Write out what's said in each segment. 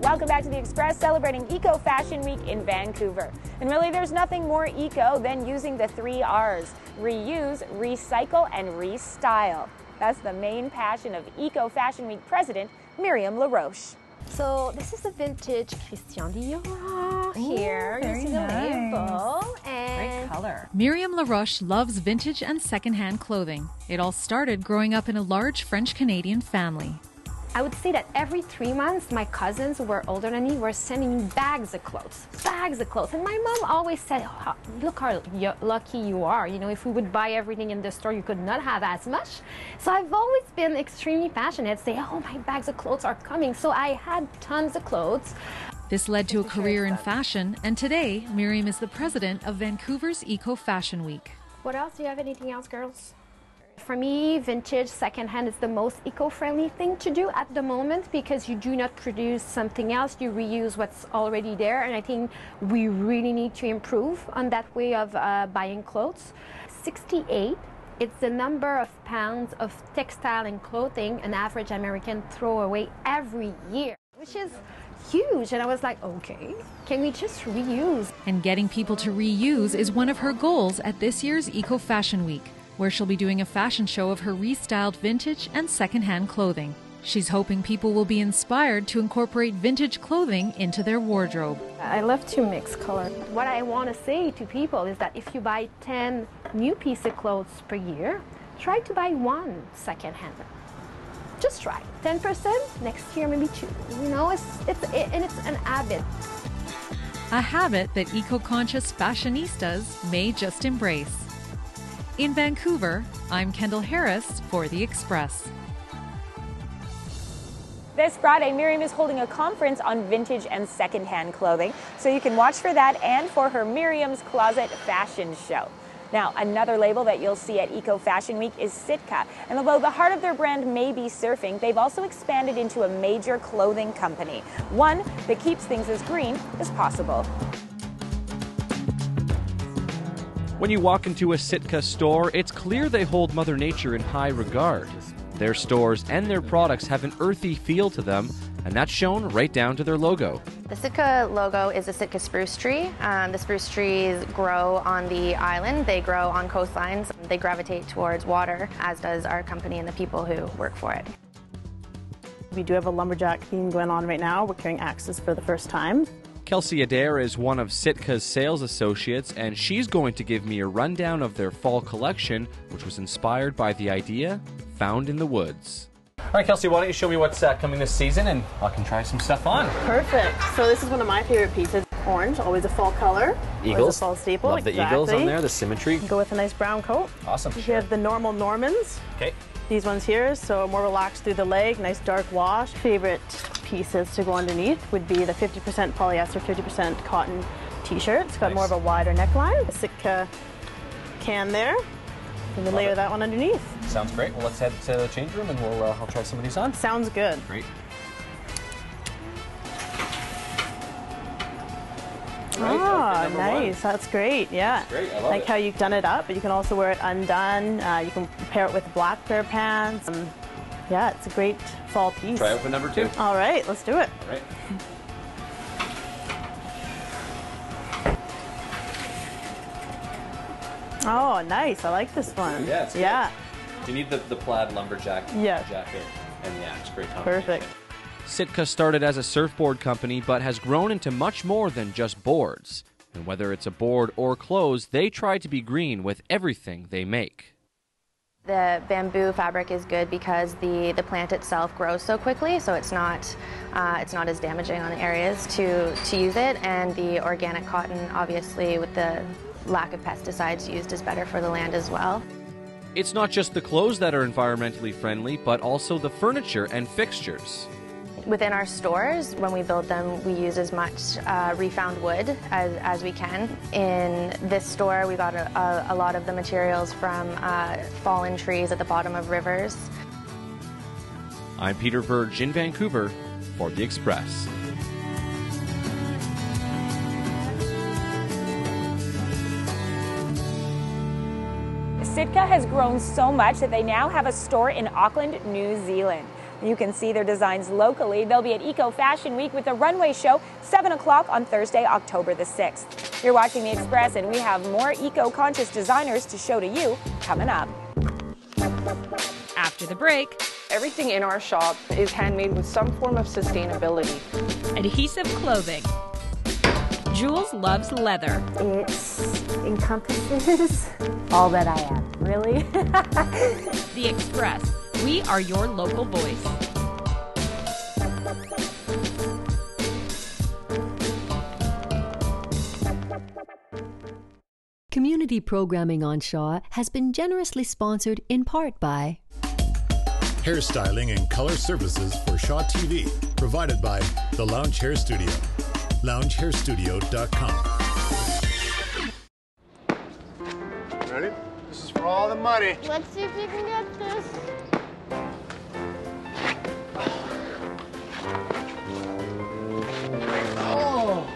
Welcome back to The Express, celebrating Eco Fashion Week in Vancouver. And really, there's nothing more eco than using the 3 R's: reuse, recycle, and restyle. That's the main passion of Eco Fashion Week President Myriam Laroche. So this is a vintage Christian Dior here. You see the label and great color. Myriam Laroche loves vintage and secondhand clothing. It all started growing up in a large French-Canadian family. I would say that every 3 months, my cousins who were older than me were sending me bags of clothes. And my mom always said, oh, look how lucky you are. You know, if we would buy everything in the store, you could not have as much. So I've always been extremely passionate, say, oh, my bags of clothes are coming. So I had tons of clothes. This led to a career in fashion, and today, Myriam is the president of Vancouver's Eco Fashion Week. What else? Do you have anything else, girls? For me, vintage secondhand is the most eco-friendly thing to do at the moment because you do not produce something else, you reuse what's already there, and I think we really need to improve on that way of buying clothes. 68, it's the number of pounds of textile and clothing an average American throw away every year, which is huge. And I was like, okay, can we just reuse? And getting people to reuse is one of her goals at this year's Eco Fashion Week, where she'll be doing a fashion show of her restyled vintage and secondhand clothing. She's hoping people will be inspired to incorporate vintage clothing into their wardrobe. I love to mix color. What I want to say to people is that if you buy 10 new pieces of clothes per year, try to buy 1 secondhand. Just try. 10%, next year maybe 2. You know, it's an habit. A habit that eco-conscious fashionistas may just embrace. In Vancouver, I'm Kendall Harris for The Express. This Friday, Myriam is holding a conference on vintage and secondhand clothing, so you can watch for that and for her Myriam's Closet fashion show. Now, another label that you'll see at Eco Fashion Week is SITKA, and although the heart of their brand may be surfing, they've also expanded into a major clothing company, one that keeps things as green as possible. When you walk into a SITKA store, it's clear they hold Mother Nature in high regard. Their stores and their products have an earthy feel to them, and that's shown right down to their logo. The SITKA logo is a SITKA spruce tree. The spruce trees grow on the island. They grow on coastlines. They gravitate towards water, as does our company and the people who work for it. We do have a lumberjack theme going on right now. We're carrying axes for the first time. Kelsey Adair is one of SITKA's sales associates, and she's going to give me a rundown of their fall collection, which was inspired by the idea found in the woods. All right, Kelsey, why don't you show me what's coming this season, and I can try some stuff on. Perfect. So this is one of my favorite pieces. Orange, always a fall color. Eagles. Always a fall staple. Love the eagles on there, the symmetry. Go with a nice brown coat. Awesome. You have the normal Normans. Okay. These ones here, so more relaxed through the leg, nice dark wash. Favorite pieces to go underneath would be the 50% polyester, 50% cotton t-shirt. It's got more of a wider neckline. The SITKA can there. And then layer that one underneath. Sounds great. Well, let's head to the change room and I'll try some of these on. Sounds good. Great. Oh, nice. That's great. Yeah. That's great. I love like it. how you've done it up, but you can also wear it undone. You can pair it with a black pair of pants. Yeah, it's a great fall piece. Try open number 2. All right, let's do it. All right. Oh, nice. I like this one. Yeah, it's good. Yeah. You need the plaid lumberjack jacket and the axe. Great combination. Perfect. SITKA started as a surfboard company, but has grown into much more than just boards. And whether it's a board or clothes, they try to be green with everything they make. The bamboo fabric is good because the plant itself grows so quickly, so it's not as damaging on the areas to use it. And the organic cotton, obviously, with the lack of pesticides used, is better for the land as well. It's not just the clothes that are environmentally friendly, but also the furniture and fixtures. Within our stores, when we build them, we use as much refound wood as we can. In this store, we got a lot of the materials from fallen trees at the bottom of rivers. I'm Peter Verge in Vancouver for The Express. SITKA has grown so much that they now have a store in Auckland, New Zealand. You can see their designs locally. They'll be at Eco Fashion Week with a runway show 7 o'clock on Thursday, October the 6th. You're watching The Express, and we have more eco-conscious designers to show to you coming up. After the break, everything in our shop is handmade with some form of sustainability. Adhesif Clothing. Jules loves leather. It encompasses all that I am, really. The Express. We are your local voice. Community programming on Shaw has been generously sponsored in part by hairstyling and color services for Shaw TV, provided by The Lounge Hair Studio, loungehairstudio.com. Ready? This is for all the money. Let's see if you can get this. Oh!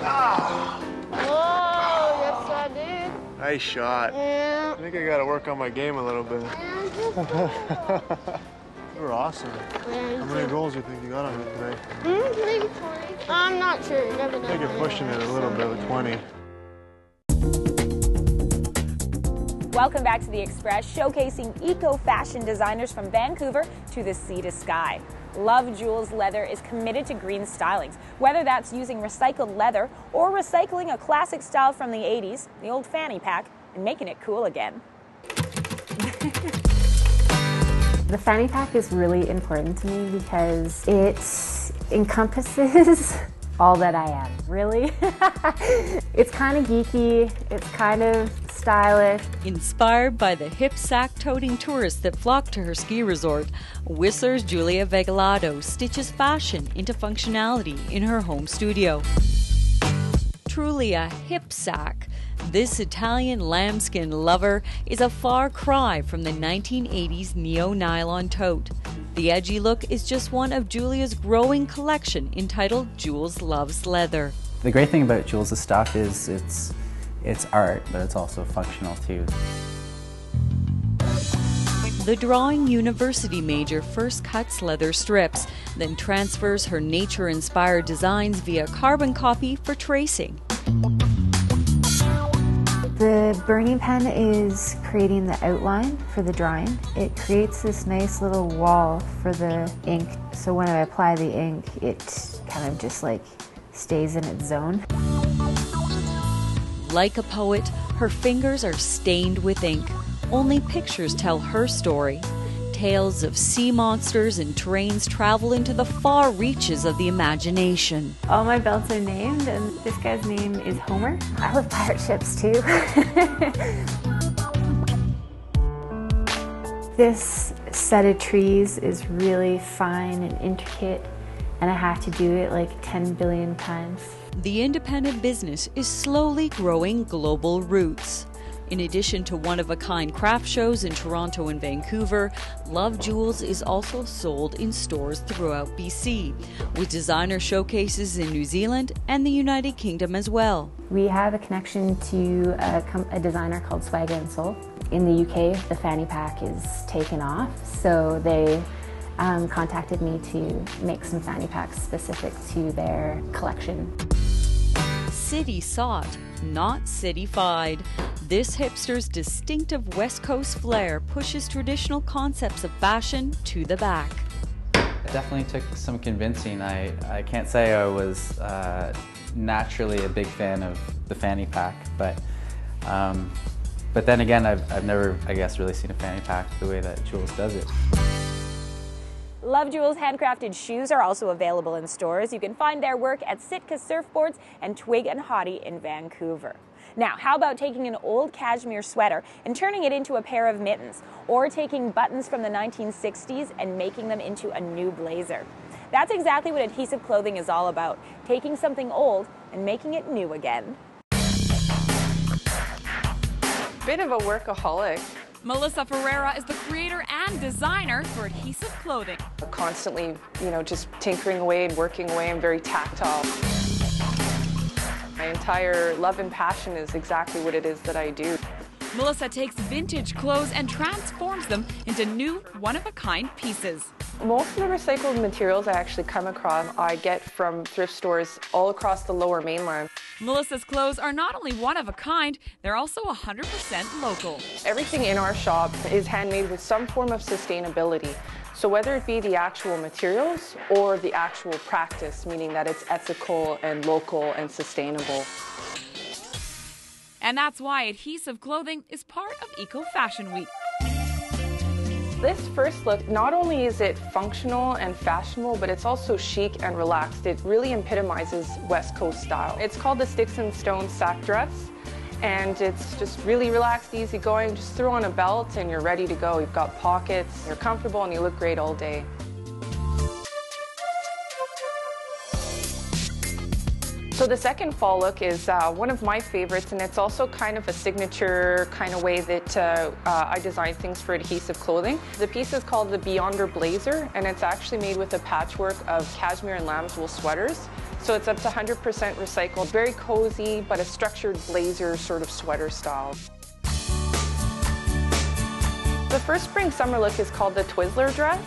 Ah! Oh, yes I did. Nice shot. Yeah. I think I gotta work on my game a little bit. You were awesome. How many goals do you think you got on it today? Maybe 20. I'm not sure. You never know. I think you're pushing it a little bit with 20. Welcome back to The Express, showcasing eco-fashion designers from Vancouver to the sea to sky. Love Jules Leather is committed to green stylings, whether that's using recycled leather or recycling a classic style from the 80s, the old fanny pack, and making it cool again. The fanny pack is really important to me because it encompasses all that I am, really. It's kind of geeky, it's kind of stylish. Inspired by the hip sack-toting tourists that flock to her ski resort, Whistler's Julia Vegalado stitches fashion into functionality in her home studio. Truly a hip sack, this Italian lambskin lover is a far cry from the 1980s neo-nylon tote. The edgy look is just one of Julia's growing collection entitled Jules Loves Leather. The great thing about Jules' stuff is it's art, but it's also functional too. The Drawing University major first cuts leather strips, then transfers her nature-inspired designs via carbon copy for tracing. The burning pen is creating the outline for the drawing. It creates this nice little wall for the ink. So when I apply the ink, it kind of just like stays in its zone. Like a poet, her fingers are stained with ink. Only pictures tell her story. Tales of sea monsters and trains travel into the far reaches of the imagination. All my belts are named, and this guy's name is Homer. I love pirate ships too. This set of trees is really fine and intricate, and I have to do it like 10 billion times. The independent business is slowly growing global roots. In addition to one-of-a-kind craft shows in Toronto and Vancouver, Love Jules is also sold in stores throughout BC, with designer showcases in New Zealand and the United Kingdom as well. We have a connection to a designer called Swag and Soul. In the UK, the fanny pack is taken off, so they contacted me to make some fanny packs specific to their collection. City sought, not city-fied. This hipster's distinctive West Coast flair pushes traditional concepts of fashion to the back. It definitely took some convincing. I can't say I was naturally a big fan of the fanny pack, but then again, I've never, I guess, really seen a fanny pack the way that Jules does it. Love Jules handcrafted shoes are also available in stores. You can find their work at SITKA Surfboards and Twig and Hottie in Vancouver. Now, how about taking an old cashmere sweater and turning it into a pair of mittens, or taking buttons from the 1960s and making them into a new blazer? That's exactly what Adhesif Clothing is all about, taking something old and making it new again. Bit of a workaholic. Melissa Ferreira is the creator and designer for Adhesif Clothing. Constantly, just tinkering away and working away. I'm very tactile. My entire love and passion is exactly what it is that I do. Melissa takes vintage clothes and transforms them into new, one-of-a-kind pieces. Most of the recycled materials I actually come across, I get from thrift stores all across the Lower Mainland. Melissa's clothes are not only one of a kind, they're also 100% local. Everything in our shop is handmade with some form of sustainability. So whether it be the actual materials or the actual practice, meaning that it's ethical and local and sustainable. And that's why Adhesif Clothing is part of Eco Fashion Week. This first look, not only is it functional and fashionable, but it's also chic and relaxed. It really epitomizes West Coast style. It's called the Sticks and Stones sack dress, and it's just really relaxed, easygoing. Just throw on a belt and you're ready to go. You've got pockets, you're comfortable, and you look great all day. So the second fall look is one of my favorites, and it's also kind of a signature kind of way that I design things for Adhesif Clothing. The piece is called the Beyonder Blazer, and it's actually made with a patchwork of cashmere and lambswool sweaters. So it's up to 100% recycled, very cozy, but a structured blazer sort of sweater style. The first spring-summer look is called the Twizzler dress.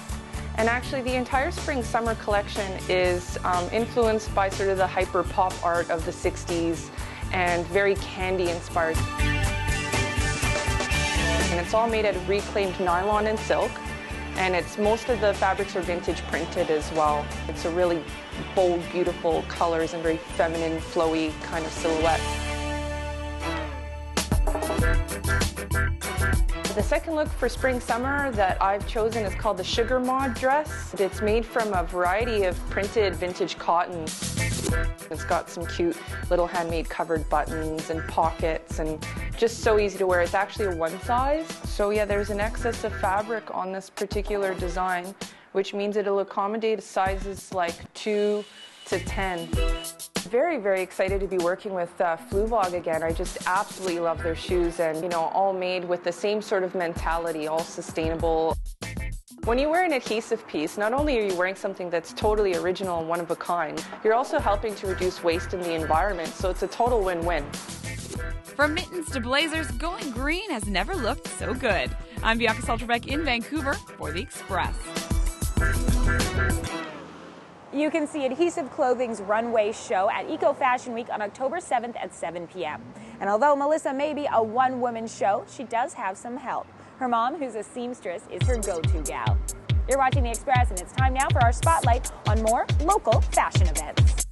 And actually the entire spring-summer collection is influenced by sort of the hyper-pop art of the 60s and very candy-inspired. And it's all made out of reclaimed nylon and silk, and most of the fabrics are vintage printed as well. It's a really bold, beautiful colors and very feminine, flowy kind of silhouette. The second look for spring-summer that I've chosen is called the Sugar Mod dress. It's made from a variety of printed vintage cotton. It's got some cute little handmade covered buttons and pockets, and just so easy to wear. It's actually a one size. So yeah, there's an excess of fabric on this particular design, which means it'll accommodate sizes like 2 to 10. Very, very excited to be working with Fluvog again. I just absolutely love their shoes, and all made with the same sort of mentality, all sustainable. When you wear an adhesive piece, not only are you wearing something that's totally original and one of a kind, you're also helping to reduce waste in the environment, so it's a total win-win. From mittens to blazers, going green has never looked so good. I'm Bianca Solterbeck in Vancouver for The Express. You can see Adhesif Clothing's runway show at Eco Fashion Week on October 7th at 7 p.m. And although Melissa may be a one-woman show, she does have some help. Her mom, who's a seamstress, is her go-to gal. You're watching The Express, and it's time now for our spotlight on more local fashion events.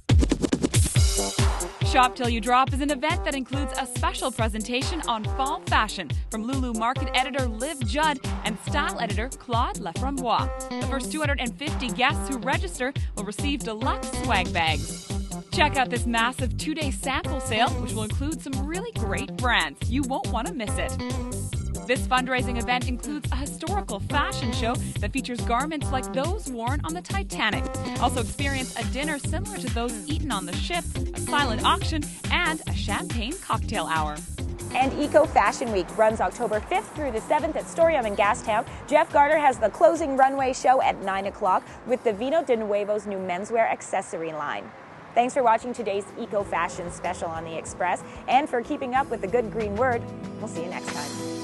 Shop Till You Drop is an event that includes a special presentation on fall fashion from Lulu market editor Liv Judd and style editor Claude Leframbois. The first 250 guests who register will receive deluxe swag bags. Check out this massive 2-day sample sale, which will include some really great brands. You won't want to miss it. This fundraising event includes a historical fashion show that features garments like those worn on the Titanic. Also experience a dinner similar to those eaten on the ship, a silent auction, and a champagne cocktail hour. And Eco Fashion Week runs October 5th through the 7th at Storium in Gastown. Jeff Garter has the closing runway show at 9 o'clock with the Vino de Nuevo's new menswear accessory line. Thanks for watching today's Eco Fashion special on The Express and for keeping up with the good green word. We'll see you next time.